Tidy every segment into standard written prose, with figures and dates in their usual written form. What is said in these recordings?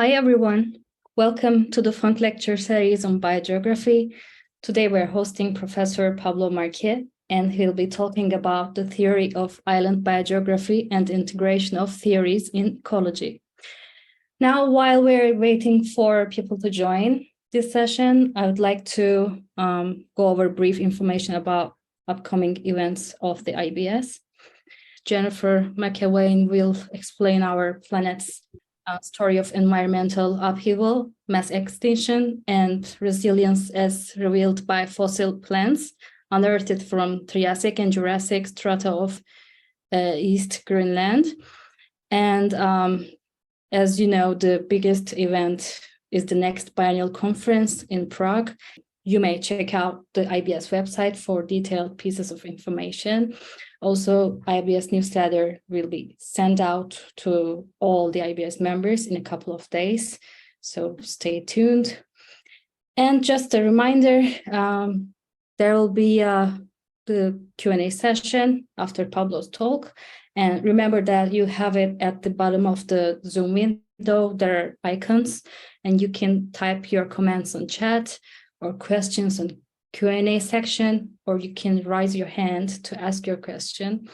Hi everyone, welcome to the fun lecture series on biogeography. Today we're hosting Professor Pablo Marquet, and he'll be talking about the theory of island biogeography and integration of theories in ecology. Now, while we're waiting for people to join this session, I would like to go over brief information about upcoming events of the IBS. Jennifer McEwain will explain our planet's story of environmental upheaval, mass extinction, and resilience as revealed by fossil plants unearthed from Triassic and Jurassic strata of East Greenland. And as you know, the biggest event is the next biennial conference in Prague. You may check out the IBS website for detailed pieces of information. Also, IBS newsletter will be sent out to all the IBS members in a couple of days, so stay tuned. And just a reminder, there will be the Q&A session after Pablo's talk. And remember that you have it at the bottom of the Zoom window. There are icons, and you can type your comments on chat or questions on Q&A section, or you can raise your hand to ask your question.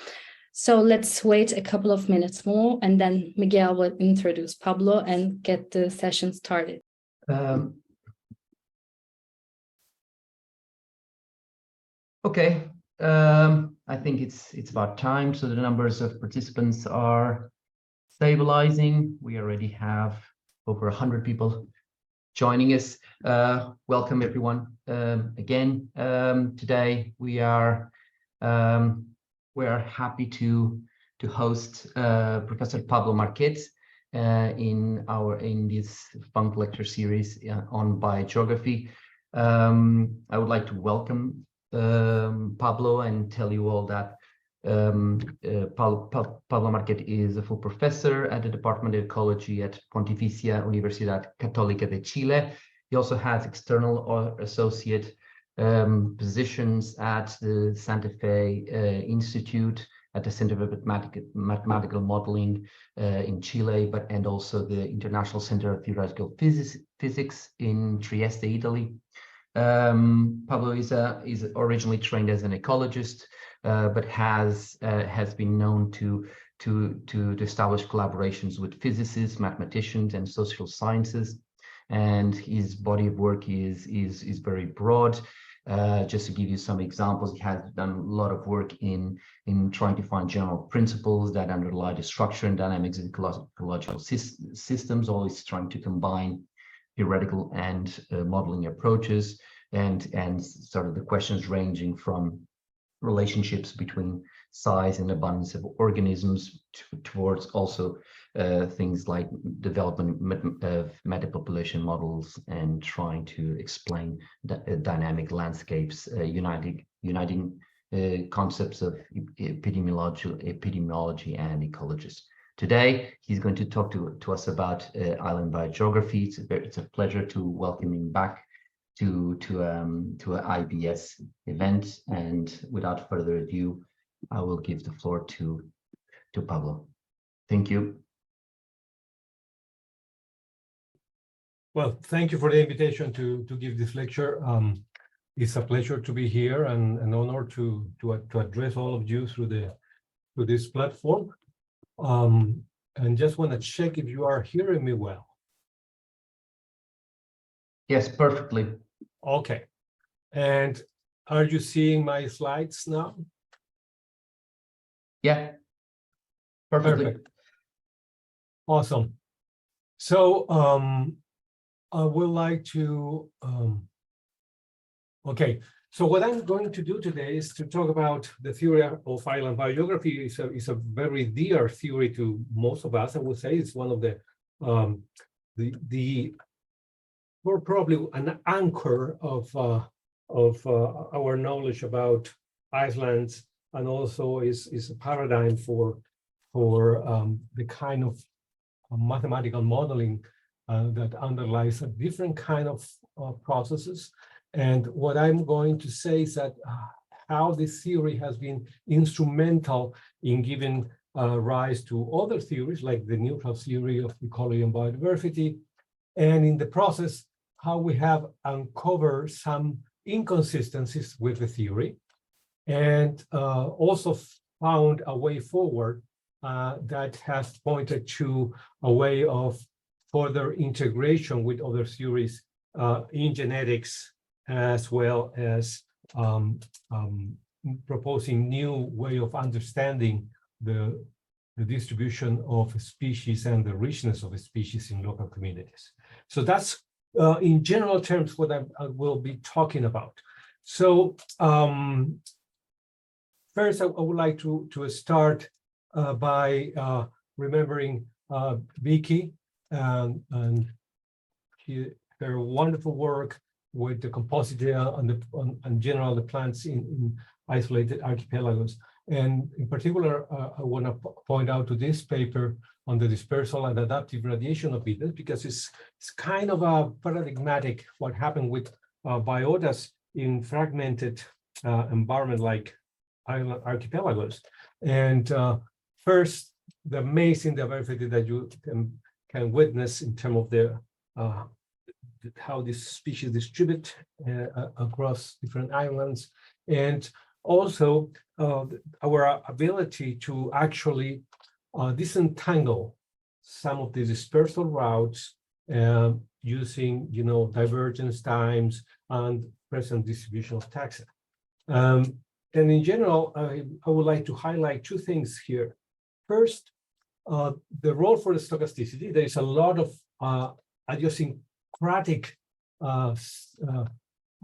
So let's wait a couple of minutes more, and then Miguel will introduce Pablo and get the session started. Okay, I think it's about time. So the numbers of participants are stabilizing. We already have over 100 people joining us. Welcome everyone. Again, today we are happy to host Professor Pablo Marquet in this fun lecture series on biogeography. I would like to welcome Pablo and tell you all that Pablo Marquet is a full professor at the Department of Ecology at Pontificia, Universidad Católica de Chile. He also has external or associate positions at the Santa Fe Institute, at the Center for Mathematical Modeling in Chile, and also the International Center of Theoretical Physics in Trieste, Italy. Pablo is originally trained as an ecologist, but has been known to establish collaborations with physicists, mathematicians, and social sciences, and his body of work is very broad. Just to give you some examples, he has done a lot of work in trying to find general principles that underlie the structure and dynamics of ecological systems, always trying to combine theoretical and modeling approaches, and sort of the questions ranging from relationships between size and abundance of organisms towards also things like development of metapopulation models and trying to explain dynamic landscapes, uniting concepts of epidemiology and ecologists. Today, he's going to talk to us about island biogeography. It's a pleasure to welcome him back to an IBS event, and without further ado, I will give the floor to Pablo. Thank you. Well, thank you for the invitation to give this lecture. It's a pleasure to be here and an honor to address all of you through this platform. And just want to check if you are hearing me well. Yes, perfectly. Okay. And are you seeing my slides now? Yeah, perfectly. Perfect. Awesome. So I would like to, okay. So what I'm going to do today is to talk about the theory of island biogeography. It's a very dear theory to most of us. I would say it's one of or probably an anchor of our knowledge about islands, and also is a paradigm for the kind of mathematical modeling that underlies a different kind of processes. And what I'm going to say is that how this theory has been instrumental in giving rise to other theories like the neutral theory of ecology and biodiversity, and in the process, how we have uncovered some inconsistencies with the theory, and also found a way forward that has pointed to a way of further integration with other theories in genetics, as well as proposing new way of understanding the distribution of species and the richness of species in local communities. So that's in general terms what I will be talking about. So first, I would like to start by remembering Vicky and her wonderful work with the compositia and general the plants in isolated archipelagos. And in particular, I want to point out to this paper on the dispersal and adaptive radiation of beetles, because it's kind of a paradigmatic what happened with biotas in fragmented environment like island archipelagos. And first, the amazing diversity that you can witness in terms of the how this species distribute across different islands, and also our ability to actually disentangle some of the dispersal routes using, divergence times and present distribution of taxa. And in general, I would like to highlight two things here. First, the role for the stochasticity. There is a lot of idiosyncratic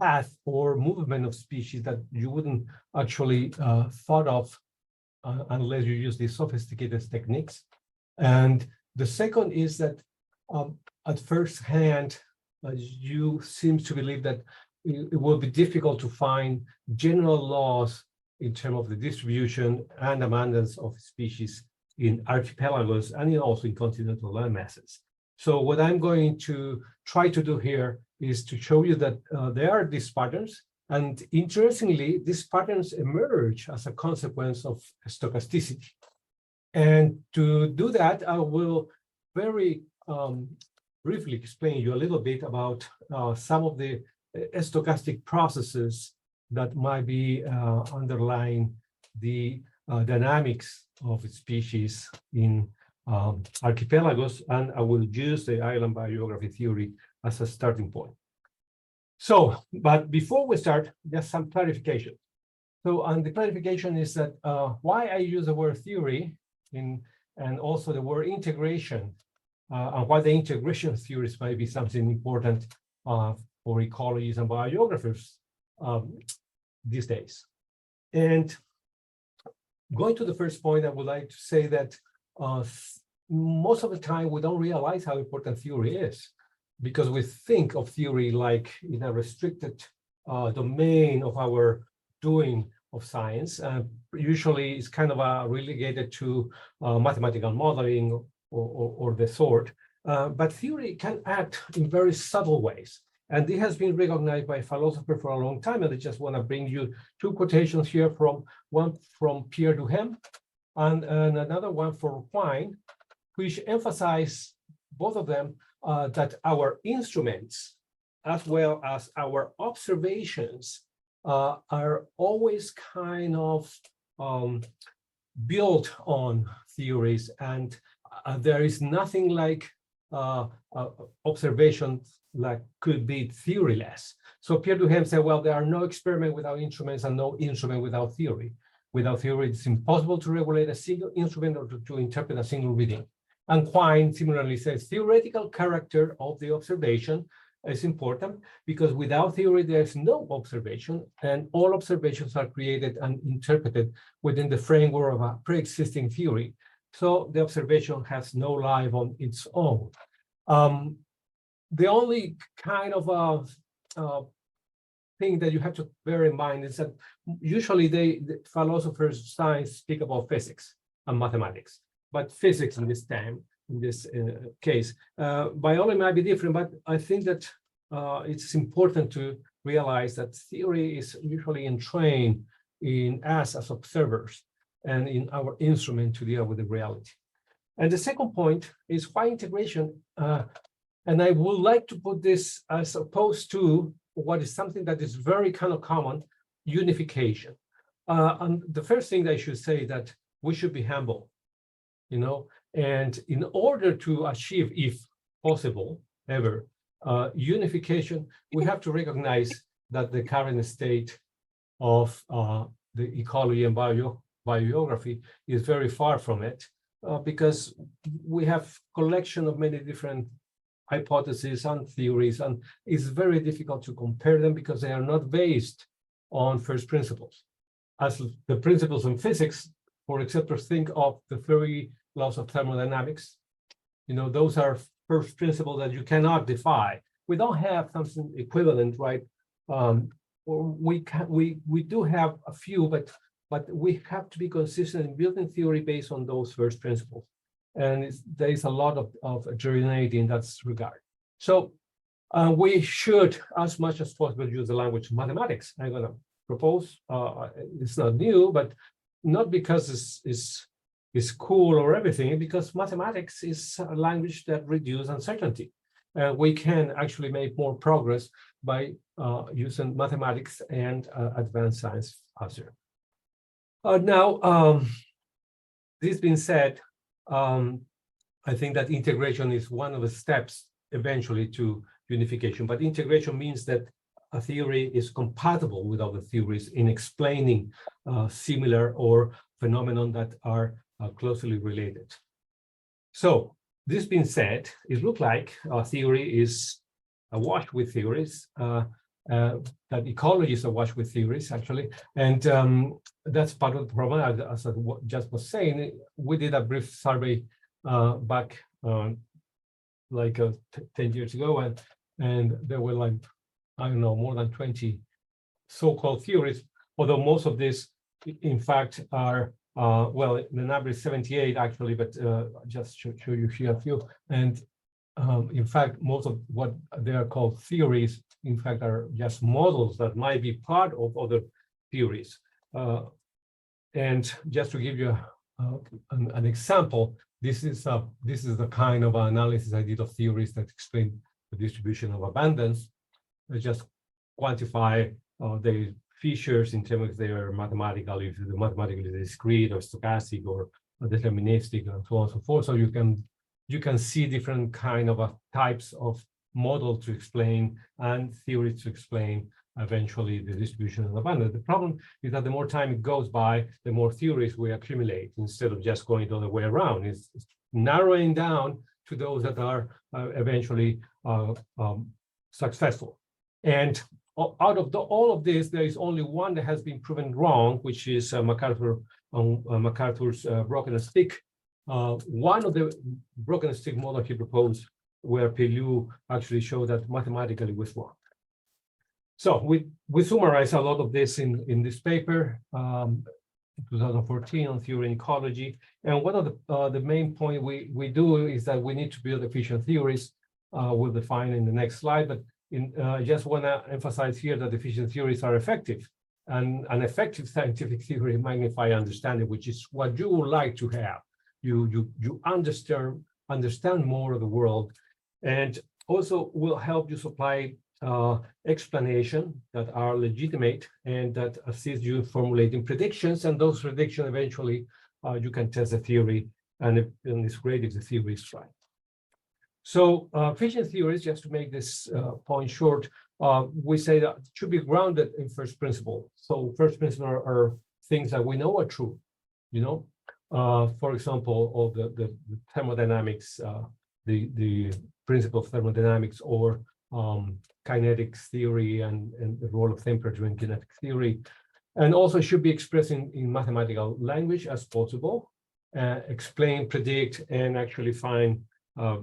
path or movement of species that you wouldn't actually thought of unless you use these sophisticated techniques. And the second is that at first hand, you seem to believe that it will be difficult to find general laws in terms of the distribution and abundance of species in archipelagos and also in continental landmasses. So what I'm going to try to do here is to show you that there are these patterns, and interestingly, these patterns emerge as a consequence of stochasticity. And to do that, I will very briefly explain you a little bit about some of the stochastic processes that might be underlying the dynamics of species in archipelagos, and I will use the island biogeography theory as a starting point. So, but before we start, just some clarification. So, and the clarification is that why I use the word theory and also the word integration, and why the integration theories might be something important for ecologists and biogeographers these days. And going to the first point, I would like to say that most of the time we don't realize how important theory is, because we think of theory like in a restricted domain of our doing of science. Usually it's kind of relegated to mathematical modeling or the sort. But theory can act in very subtle ways. And it has been recognized by philosophers for a long time. And I just want to bring you two quotations here, from one from Pierre Duhem and another one from Quine, which emphasize, both of them, that our instruments, as well as our observations, are always kind of built on theories, and there is nothing like observations like could be theoryless. So Pierre Duhem said, well, there are no experiments without instruments and no instrument without theory. Without theory, it's impossible to regulate a single instrument or to interpret a single reading. And Quine similarly says, theoretical character of the observation is important, because without theory, there's no observation, and all observations are created and interpreted within the framework of a pre-existing theory. So the observation has no life on its own. The only kind of thing that you have to bear in mind is that usually the philosophers science speak about physics and mathematics, but physics in this time, in this case, biology might be different, but I think that it's important to realize that theory is usually entrained in us as observers and in our instrument to deal with the reality. And the second point is why integration And I would like to put this as opposed to what is something that is very kind of common, unification. And the first thing I should say that we should be humble, and in order to achieve, if possible, ever, unification, we have to recognize that the current state of the ecology and biogeography is very far from it, because we have collection of many different hypotheses and theories, and it's very difficult to compare them because they are not based on first principles. As the principles in physics, for example, think of the 3 laws of thermodynamics. Those are first principles that you cannot defy. We don't have something equivalent, right? We do have a few, but we have to be consistent in building theory based on those first principles. And there is a lot of heterogeneity in that regard. So we should, as much as possible, use the language of mathematics. I'm going to propose, it's not new, but not because it's cool or everything, because mathematics is a language that reduces uncertainty. We can actually make more progress by using mathematics and advanced science faster. Now, this being said, I think that integration is one of the steps eventually to unification. But integration means that a theory is compatible with other theories in explaining similar or phenomenon that are closely related. So this being said, it looks like our theory is awash with theories, that ecology is awash with theories, actually. And that's part of the problem. As I just was saying, we did a brief survey back like 10 years ago, and there were like, I don't know, more than 20 so-called theories, although most of these, in fact, are, well, the number is 78 actually, but just to show you here a few. And in fact, most of what they are called theories, in fact, are just models that might be part of other theories. And just to give you an example, this is the kind of analysis I did of theories that explain the distribution of abundance. I just quantify the features in terms of their mathematical, if they're mathematically discrete or stochastic or deterministic and so on and so forth. So you can see different kind of types of model to explain and theories to explain eventually the distribution of abundance. The problem is that the more time it goes by, the more theories we accumulate instead of just going the other way around. It's narrowing down to those that are eventually successful. And out of all of this, there is only one that has been proven wrong, which is MacArthur's broken stick. One of the broken stick model he proposed, where Pellew actually showed that mathematically was wrong. So we summarize a lot of this in this paper, 2014 on theory and ecology. And one of the main point we do is that we need to build efficient theories. We'll define in the next slide, but I just want to emphasize here that efficient theories are effective, and an effective scientific theory magnify understanding, which is what you would like to have. You understand more of the world, and also will help you supply explanation that are legitimate and that assist you in formulating predictions, and those predictions eventually you can test the theory, and it's great if the theory is right. So efficient theories, just to make this point short, we say that it should be grounded in first principle. So first principle are things that we know are true, for example, all the thermodynamics, the principle of thermodynamics, or kinetics theory and the role of temperature in kinetic theory. And also should be expressed in mathematical language as possible, explain, predict, and actually find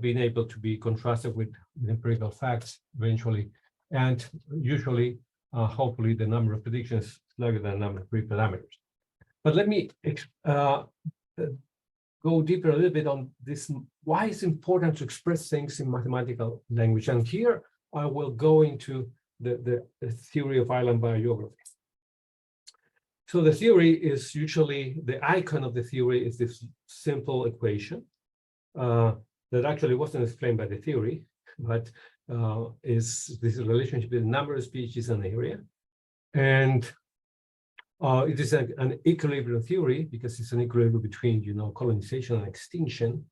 being able to be contrasted with empirical facts eventually. And usually, hopefully, the number of predictions is larger than the number of pre-parameters. But let me go deeper a little bit on this, why it's important to express things in mathematical language. And here I will go into the theory of island biogeography. So the theory is usually, the icon of the theory is this simple equation that actually wasn't explained by the theory. but is this relationship between number of species and area. And it is an equilibrium theory because it's an equilibrium between, colonization and extinction.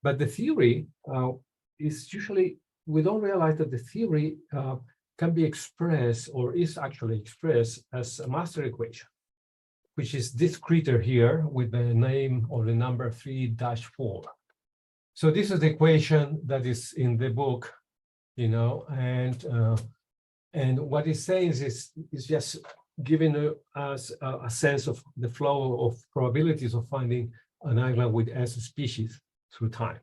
But the theory is usually, we don't realize that the theory can be expressed or is actually expressed as a master equation, which is this critter here with the name or the number 3-4. So this is the equation that is in the book, and what it says is just giving us a sense of the flow of probabilities of finding an island with S species through time.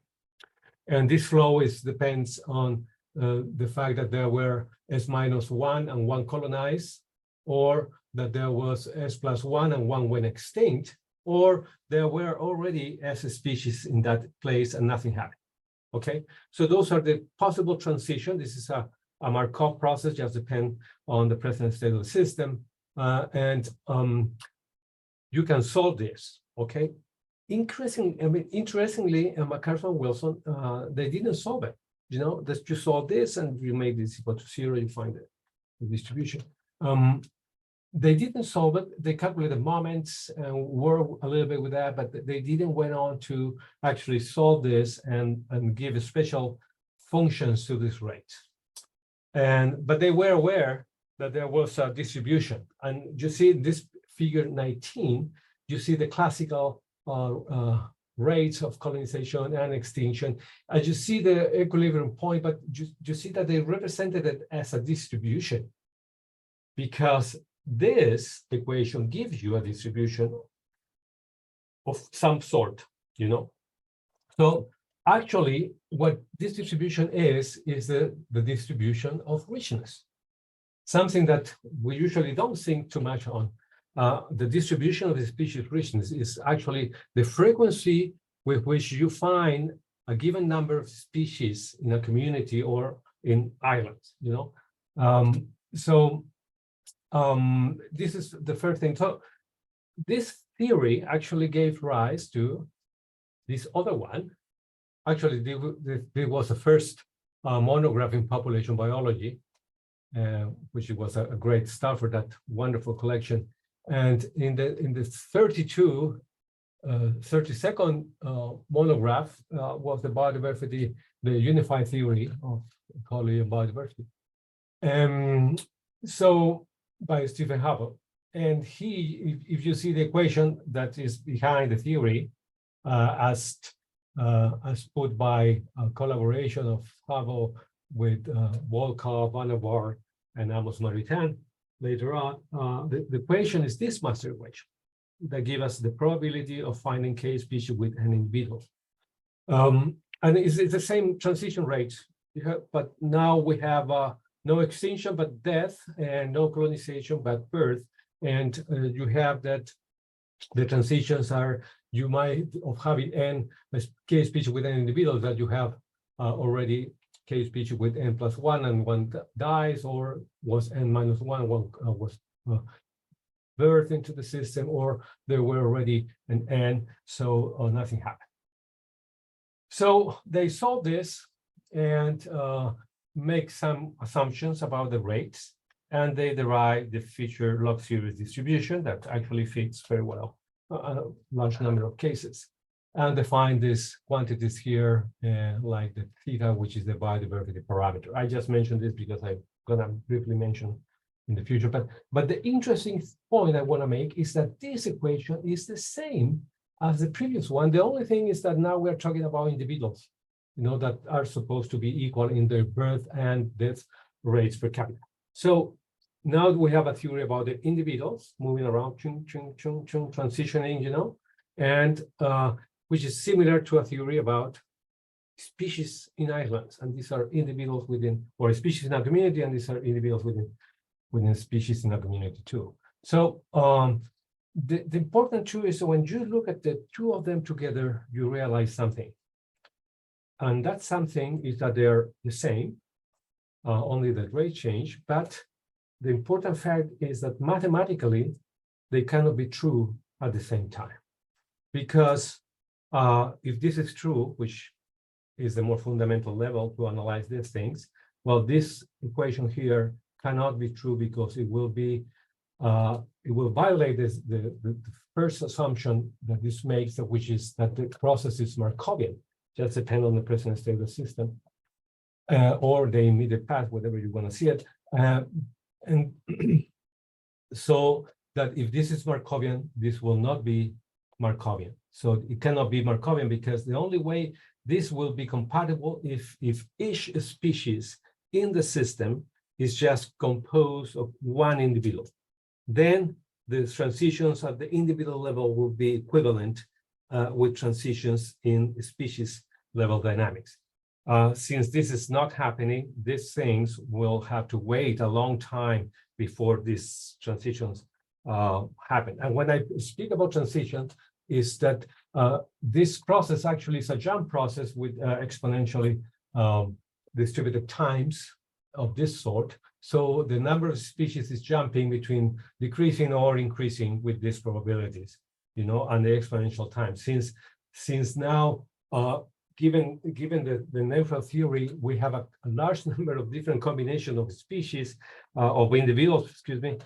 And this flow depends on the fact that there were S-1 and 1 colonized, or that there was S+1 and 1 went extinct, or there were already S species in that place and nothing happened. Okay, so those are the possible transition. This is a Markov process, just depend on the present state of the system. And you can solve this, okay? Interestingly, McCarthy and Wilson, they didn't solve it. That you solve this and you make this equal to 0, you find the distribution. They didn't solve it. They calculated moments and work a little bit with that, but they didn't went on to actually solve this and give special functions to this rate. But they were aware that there was a distribution. And you see this figure 19, you see the classical rates of colonization and extinction. As you see the equilibrium point, but you see that they represented it as a distribution, because this equation gives you a distribution of some sort, So actually, what this distribution is the distribution of richness, something that we usually don't think too much on. The distribution of the species richness is actually the frequency with which you find a given number of species in a community or in islands, this is the first thing. So this theory actually gave rise to this other one. Actually, there was the first monograph in population biology, which was a great start for that wonderful collection. And in the 32nd monograph was the biodiversity, the unified theory of ecology and biodiversity. So by Stephen Hubble. And if you see the equation that is behind the theory, as put by a collaboration of Hubble with Volkov, Van der Waal, and Amos Maritain later on, the equation is this master equation that gives us the probability of finding K species with an individual. And it's the same transition rate, but now we have no extinction but death, and no colonization but birth. And you have that the transitions are, you might of having n K species with an individual, that you have already K species with n+1 and 1 dies, or was n-1, one was birthed into the system, or there were already an n, so nothing happened. So they solved this and make some assumptions about the rates, and they derive the feature log series distribution that actually fits very well a large number of cases, and define these quantities here, like the theta, which is the biodiversity parameter. I just mentioned this because I'm gonna briefly mention in the future, but the interesting point I want to make is that this equation is the same as the previous one. The only thing is that now we're talking about individuals, that are supposed to be equal in their birth and death rates per capita. So now we have a theory about the individuals moving around, transitioning, and which is similar to a theory about species in islands. And these are individuals within, or species in a community, and these are individuals within species in a community too. So the important truth is, when you look at the two of them together, you realize something. And that something is that they're the same, only the rate change. But the important fact is that mathematically, they cannot be true at the same time. Because if this is true, which is the more fundamental level to analyze these things. Well, this equation here cannot be true because it will violate the first assumption that this makes, which is that the process is Markovian, just depend on the present state of the system, or the immediate path, whatever you want to see it. And so that if this is Markovian, this will not be Markovian. So it cannot be Markovian because the only way this will be compatible if each species in the system is just composed of one individual. Then the transitions at the individual level will be equivalent with transitions in species level dynamics. Since this is not happening, these things will have to wait a long time before these transitions happen. And when I speak about transition, is that this process actually is a jump process with exponentially distributed times of this sort. So the number of species is jumping between decreasing or increasing with these probabilities, you know, and the exponential time. Since now, given the neutral theory, we have a large number of different combinations of species, of individuals, excuse me,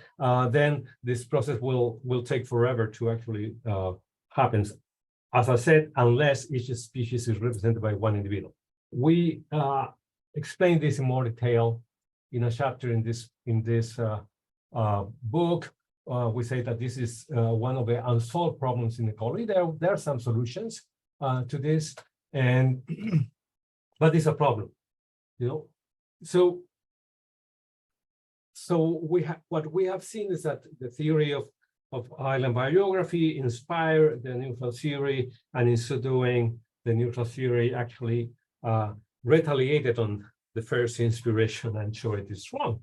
then this process will take forever to actually happen. As I said, unless each species is represented by one individual. We explain this in more detail in a chapter in this book. We say that this is one of the unsolved problems in ecology. There are some solutions to this, and but it's a problem, you know. So what we have seen is that the theory of island biography inspired the neutral theory, and in so doing, the neutral theory actually retaliated on the first inspiration and showed it is wrong.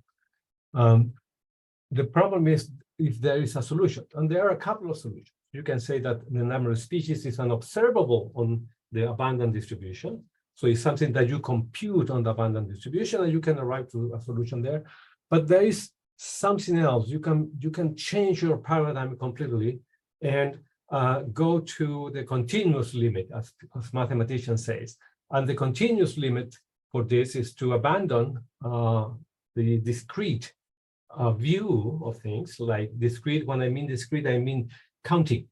The problem is if there is a solution, and there are a couple of solutions. You can say that the number of species is unobservable on the abundant distribution. So it's something that you compute on the abundant distribution, and you can arrive to a solution there. But there is something else. You can change your paradigm completely and go to the continuous limit, as mathematicians says. And the continuous limit for this is to abandon the discrete view of things, like discrete. When I mean discrete, I mean counting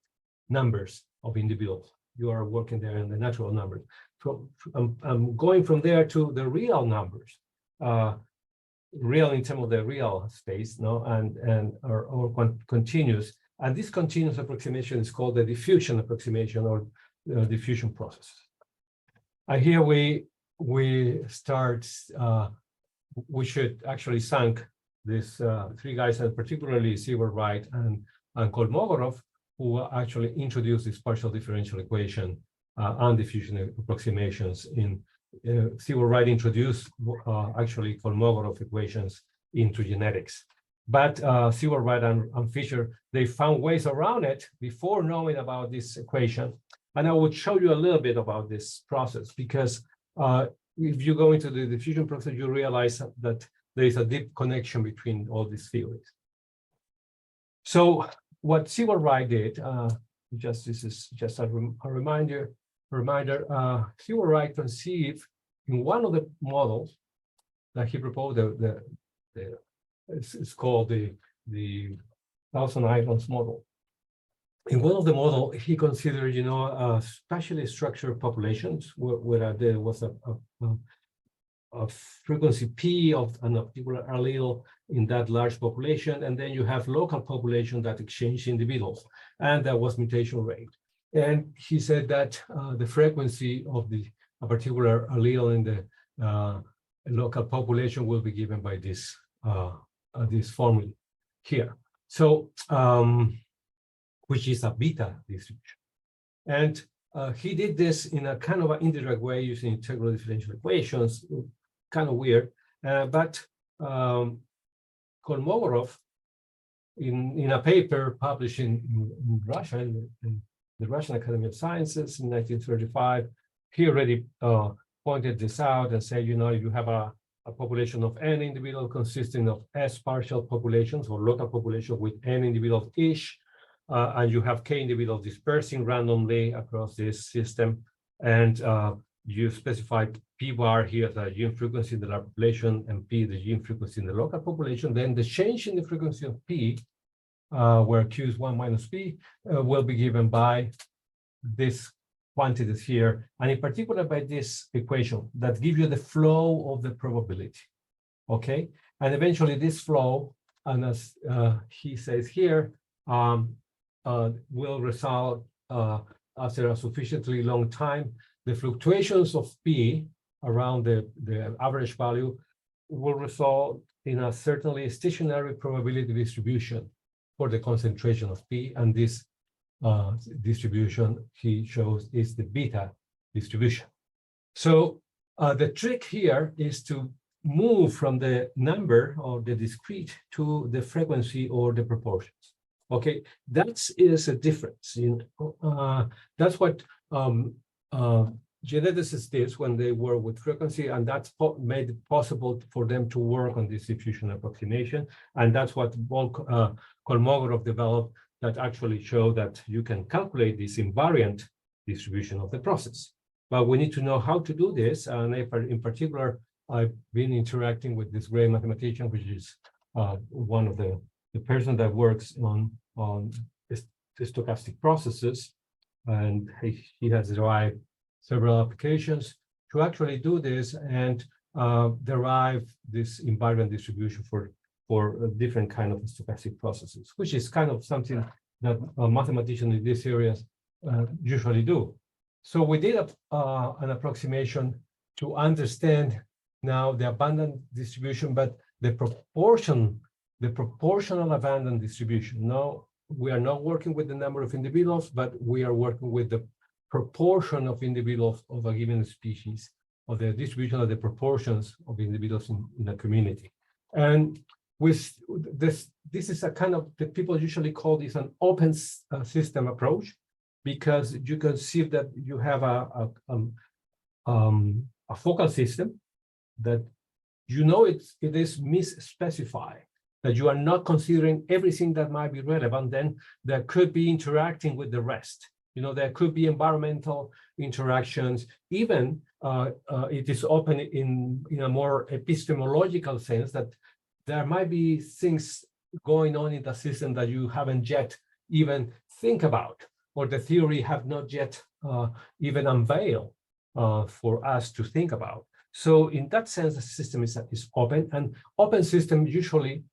numbers of individuals. You are working there in the natural numbers. So I'm going from there to the real numbers, real in terms of the real space, no, or continuous. And this continuous approximation is called the diffusion approximation or diffusion process. And here we start. We should actually thank these three guys, and particularly Seward Wright and Kolmogorov, who actually introduced this partial differential equation and diffusion approximations. In Seward Wright introduced actually Kolmogorov equations into genetics. But Seward Wright and Fisher, they found ways around it before knowing about this equation. And I will show you a little bit about this process, because if you go into the diffusion process, you realize that there is a deep connection between all these theories. So what Seward Wright did, this is just a reminder. Seward Wright conceived in one of the models that he proposed, it's called the Thousand Islands model. In one of the models, he considered, you know, spatially structured populations where there was a frequency P of a particular allele in that large population, and then you have local population that exchange individuals, and there was mutation rate. And he said that the frequency of a particular allele in the local population will be given by this formula here. So, which is a beta distribution. And he did this in a kind of an indirect way using integral differential equations, kind of weird. But Kolmogorov, in a paper published in Russia, in the Russian Academy of Sciences in 1935, he already pointed this out and said, you know, you have a population of n individual consisting of S partial populations or local population with n individuals each, and you have k individuals dispersing randomly across this system. And you specify P bar here as a gene frequency in the large population and P the gene frequency in the local population. Then the change in the frequency of P, where Q is 1 minus P, will be given by this quantities here, and in particular by this equation that gives you the flow of the probability. Okay, and eventually this flow, and as he says here, will result after a sufficiently long time. The fluctuations of P around the average value will result in a certainly stationary probability distribution for the concentration of P, and this distribution he shows is the beta distribution. So the trick here is to move from the number or the discrete to the frequency or the proportions. Okay, that is a difference. That's what geneticists did when they work with frequency, and that's made it possible for them to work on this diffusion approximation. And that's what Kolmogorov developed, that actually show that you can calculate this invariant distribution of the process. But we need to know how to do this. And in particular, I've been interacting with this great mathematician, which is one of the person that works on stochastic processes. And he has derived several applications to actually do this and derive this invariant distribution for different kind of stochastic processes, which is kind of something that mathematicians in these areas usually do. So we did an approximation to understand now the abundant distribution, but the proportional abundant distribution. Now we are not working with the number of individuals, but we are working with the proportion of individuals of a given species, or the distribution of the proportions of individuals in a community. And with this is a kind of, the people usually call this an open system approach, because you can see that you have a focal system that it is misspecified, that you are not considering everything that might be relevant. Then there could be interacting with the rest. There could be environmental interactions. Even it is open in a more epistemological sense, that there might be things going on in the system that you haven't yet even think about, or the theory have not yet even unveiled for us to think about. So in that sense, the system is open, and open systems usually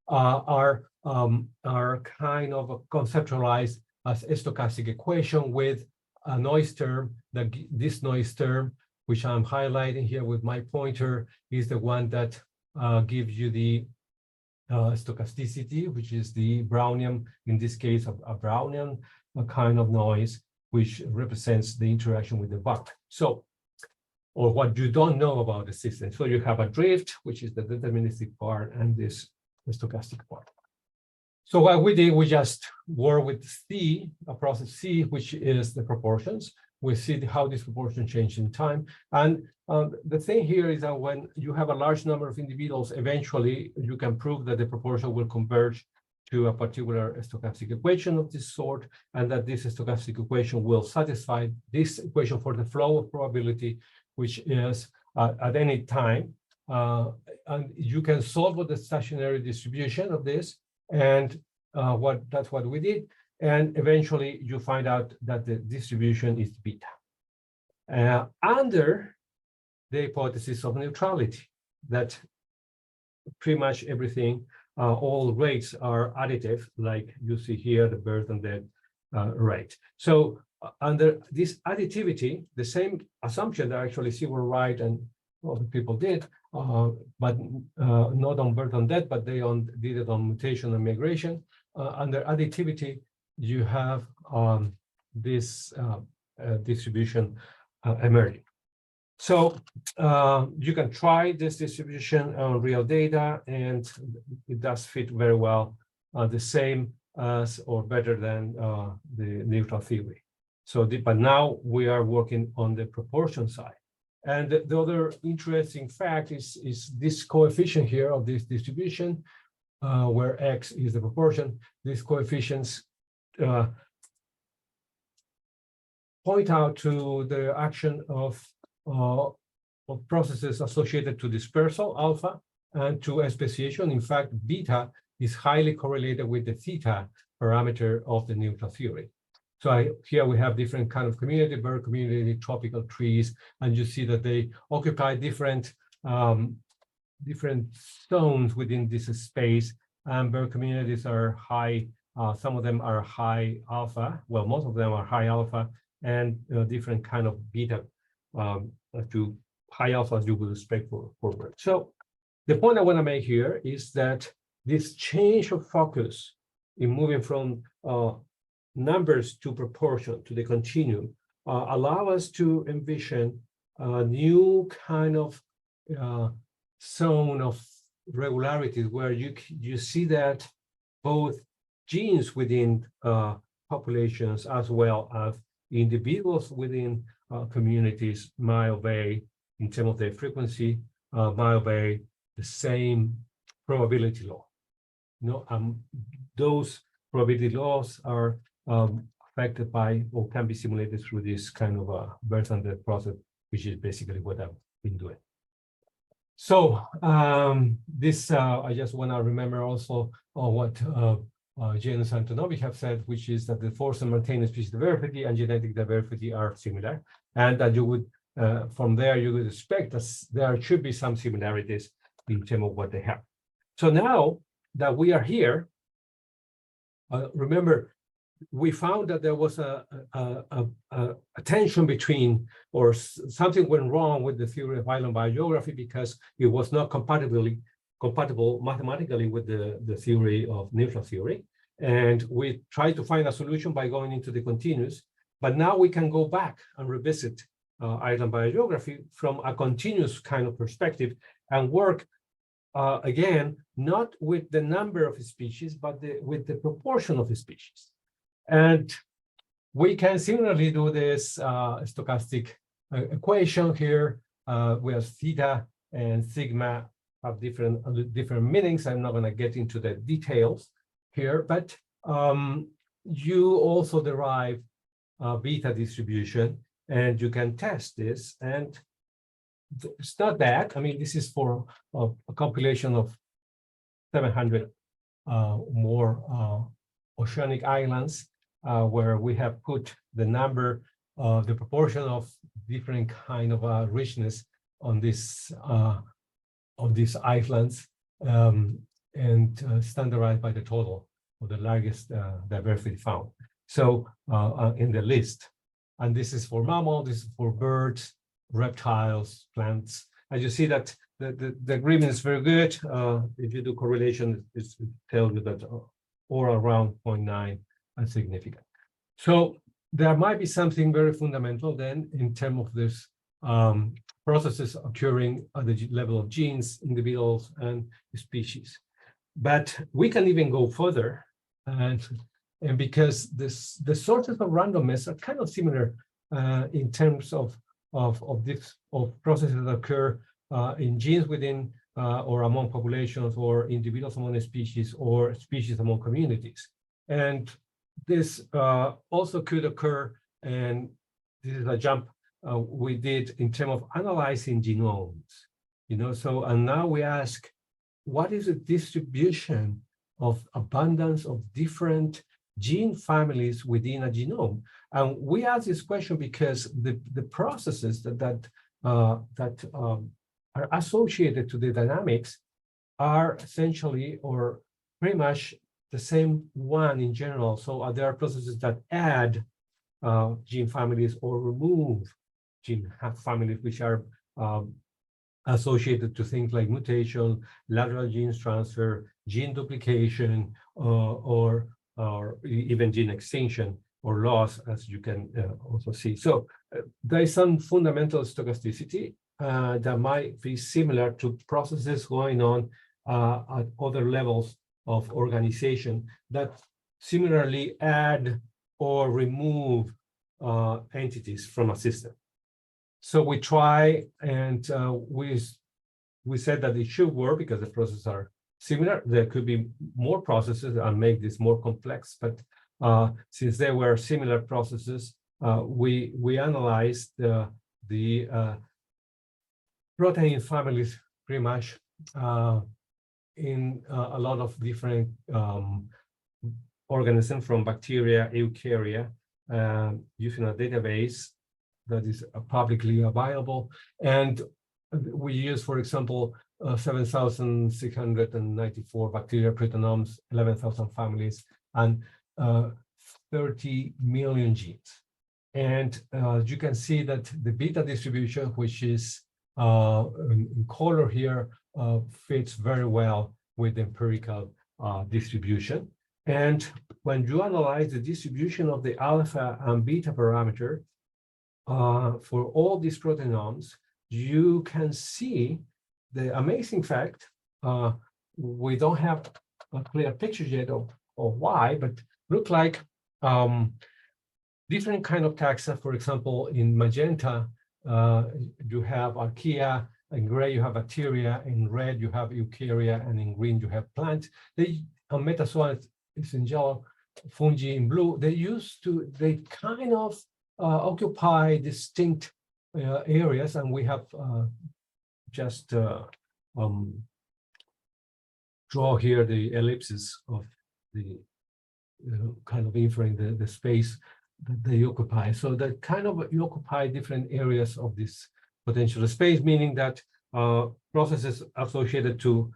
are kind of conceptualized as a stochastic equation with a noise term. This noise term, which I'm highlighting here with my pointer, is the one that gives you the stochasticity, which is the Brownian, in this case, a Brownian kind of noise, which represents the interaction with the buck. So, or what you don't know about the system. So you have a drift, which is the deterministic part, and this stochastic part. So what we did, we just work with C, a process C, which is the proportions. We see how this proportion changes in time. And the thing here is that when you have a large number of individuals, eventually you can prove that the proportion will converge to a particular stochastic equation of this sort, and that this stochastic equation will satisfy this equation for the flow of probability, which is at any time. And you can solve with the stationary distribution of this, and that's what we did. And eventually you find out that the distribution is beta. Under the hypothesis of neutrality, that pretty much everything, all rates are additive, like you see here, the birth and death rate. So under this additivity, the same assumption that actually see were right and other people did, but not on birth and death, but they did it on mutation and migration. Under additivity, you have this distribution emerging. So you can try this distribution on real data, and it does fit very well, the same as or better than the neutral theory. So, but now we are working on the proportion side. And the other interesting fact is this coefficient here of this distribution, where X is the proportion. These coefficients point out to the action of of processes associated to dispersal, alpha, and to speciation. In fact, beta is highly correlated with the theta parameter of the neutral theory. So here we have different kind of community, bird community, tropical trees, and you see that they occupy different zones within this space. And bird communities are high, some of them are high alpha, well, most of them are high alpha, and different kind of beta to high alpha as you would expect for birds. So the point I want to make here is that this change of focus in moving from numbers to proportion to the continuum allow us to envision a new kind of zone of regularities where you see that both genes within populations as well as individuals within communities might obey in terms of their frequency, might obey the same probability law. Those probability laws are affected by or can be simulated through this kind of a birth-and-death process, which is basically what I've been doing. So this, I just want to remember also what James and Antonovic have said, which is that the force and maintenance species diversity and genetic diversity are similar, and that you would, from there, you would expect that there should be some similarities in terms of what they have. So now that we are here, remember, we found that there was a tension between, or something went wrong with the theory of island biogeography because it was not compatible mathematically with the theory of neutral theory. And we tried to find a solution by going into the continuous, but now we can go back and revisit island biogeography from a continuous kind of perspective and work again, not with the number of species, but with the proportion of species. And we can similarly do this stochastic equation here, where theta and sigma have different meanings. I'm not going to get into the details here, but you also derive beta distribution, and you can test this. And it's not bad. I mean, this is for a compilation of 700 more oceanic islands, where we have put the number, the proportion of different kind of richness on this of these islands, and standardized by the total of the largest diversity found. So in the list, and this is for mammals, this is for birds, reptiles, plants. And you see that the agreement is very good. If you do correlation, it tells you that or around 0.9 are significant. So there might be something very fundamental then in terms of this processes occurring at the level of genes, individuals, and species. But we can even go further, and because the sources of randomness are kind of similar in terms of processes that occur in genes within or among populations, or individuals among species, or species among communities. And this also could occur, and this is a jump we did in terms of analyzing genomes. So, and now we ask, what is the distribution of abundance of different gene families within a genome? And we ask this question because the processes that are associated to the dynamics are essentially or pretty much the same one in general. So there are processes that add gene families or remove gene families, which are associated to things like mutation, lateral genes transfer, gene duplication, or even gene extinction or loss, as you can also see. So there is some fundamental stochasticity that might be similar to processes going on at other levels of organization that similarly add or remove entities from a system. So we try, and we said that it should work because the processes are similar. There could be more processes and make this more complex, but since there were similar processes, we analyzed the protein families pretty much in a lot of different organisms, from bacteria, eukarya, using a database that is publicly available. And we use, for example, 7,694 bacteria proteinomes, 11,000 families, and 30 million genes. And you can see that the beta distribution, which is in color here, fits very well with the empirical distribution. And when you analyze the distribution of the alpha and beta parameter for all these proteinomes, you can see the amazing fact. We don't have a clear picture yet of why, but look like different kind of taxa. For example, in magenta, you have archaea, in gray you have bacteria, in red you have eukarya, and in green you have plants. Metazoa is in yellow, fungi in blue. They kind of occupy distinct areas, and we have just draw here the ellipses of the kind of inferring the space that they occupy. So that kind of you occupy different areas of this potential space, meaning that processes associated to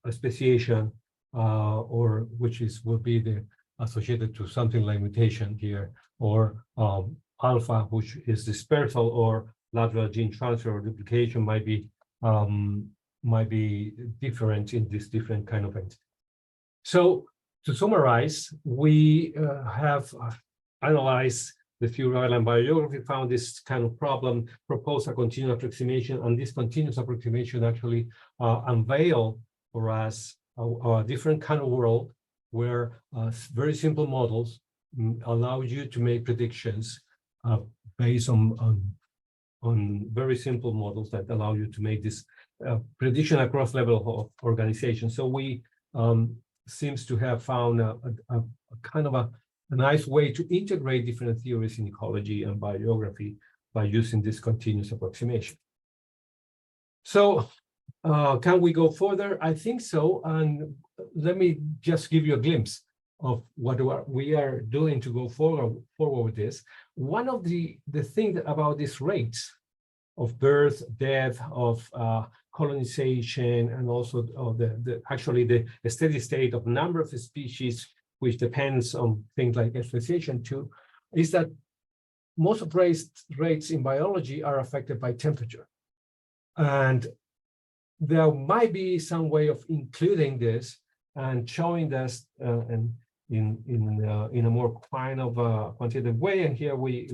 speciation, or which will be the associated to something like mutation here, or alpha, which is dispersal or lateral gene transfer or duplication, might be different in this different kind of entities. So to summarize, we have analyzed the theory of island biogeography, found this kind of problem, proposed a continuous approximation, and this continuous approximation actually unveil for us a different kind of world where very simple models allow you to make predictions based on very simple models that allow you to make this prediction across level of organization. So we seems to have found a kind of a nice way to integrate different theories in ecology and biogeography by using this continuous approximation. So can we go further? I think so. And let me just give you a glimpse of what we are doing to go forward with this. One of the things about these rates of birth, death, of colonization, and also of actually the steady state of number of species, which depends on things like speciation too, is that most of rates in biology are affected by temperature. And there might be some way of including this and showing this in a more kind of quantitative way. And here we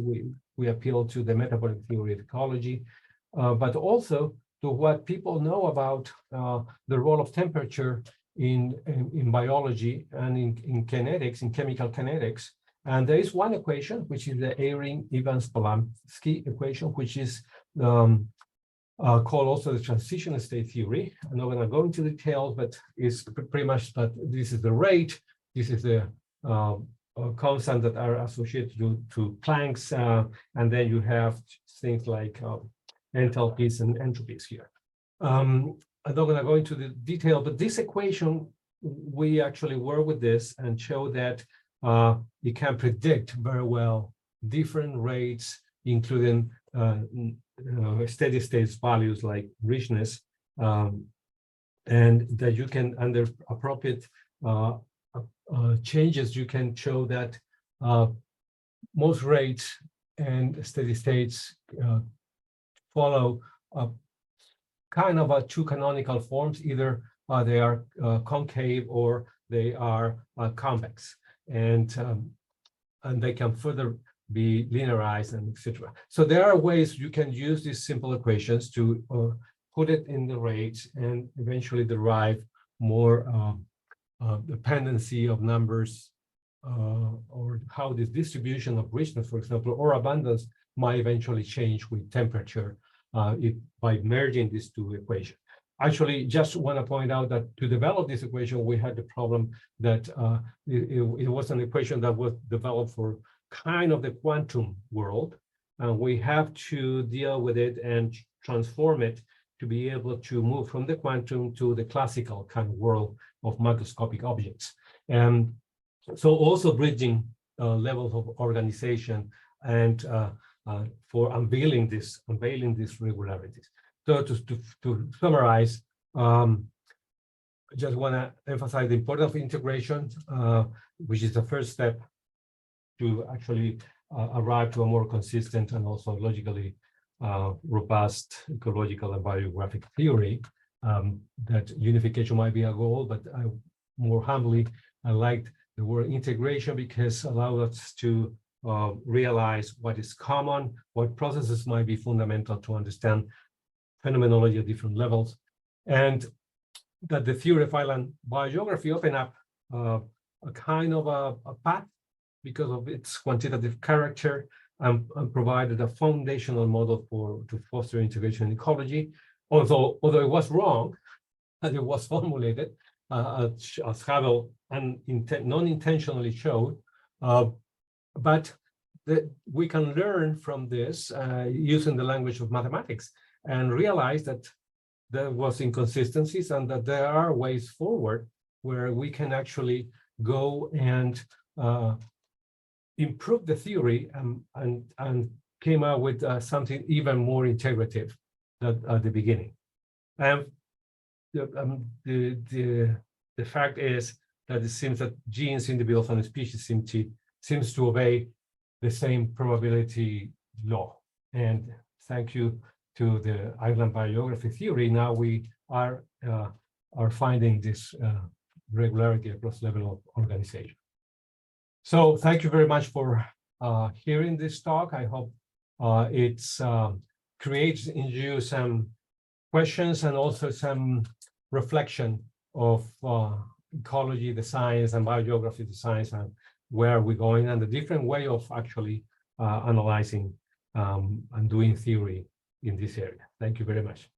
appeal to the metabolic theory of ecology, but also to what people know about the role of temperature in biology and in kinetics, in chemical kinetics. And there is one equation, which is the Eyring-Evans-Polanski equation, which is called also the transition state theory. I'm not going to go into details, but it's pretty much that this is the rate, this is the constants that are associated to Planck's, and then you have things like enthalpies and entropies here. I'm not going to go into the detail, but this equation, we actually work with this and show that it can predict very well different rates, including steady state values like richness, and that you can, under appropriate changes, you can show that most rates and steady states follow kind of two canonical forms. Either they are concave or they are convex, and they can further be linearized and etc. So there are ways you can use these simple equations to put it in the rates and eventually derive more dependency of numbers, or how this distribution of richness, for example, or abundance might eventually change with temperature by merging these two equations. Actually, just want to point out that to develop this equation, we had the problem that it was an equation that was developed for kind of the quantum world, and we have to deal with it and transform it to be able to move from the quantum to the classical kind of world of macroscopic objects. And so also bridging levels of organization and for unveiling these regularities. So to summarize, I just want to emphasize the importance of integration, which is the first step to actually arrive to a more consistent and also logically robust ecological and biogeographic theory. That unification might be a goal, but more humbly, I liked the word integration because it allows us to realize what is common, what processes might be fundamental to understand phenomenology at different levels, and that the theory of island biogeography open up a kind of a path because of its quantitative character and provided a foundational model to foster integration in ecology. Although it was wrong, and it was formulated as Havel non-intentionally showed, but we can learn from this using the language of mathematics and realize that there was inconsistencies and that there are ways forward where we can actually go and improve the theory and came out with something even more integrative at the beginning. And the fact is that it seems that genes, individuals, and species seems to obey the same probability law. And thank you to the island biogeography theory, now we are finding this regularity across level of organization. So thank you very much for hearing this talk. I hope it creates in you some questions and also some reflection of ecology, the science, and biogeography, the science, and where are we going, and the different way of actually analyzing and doing theory in this area. Thank you very much.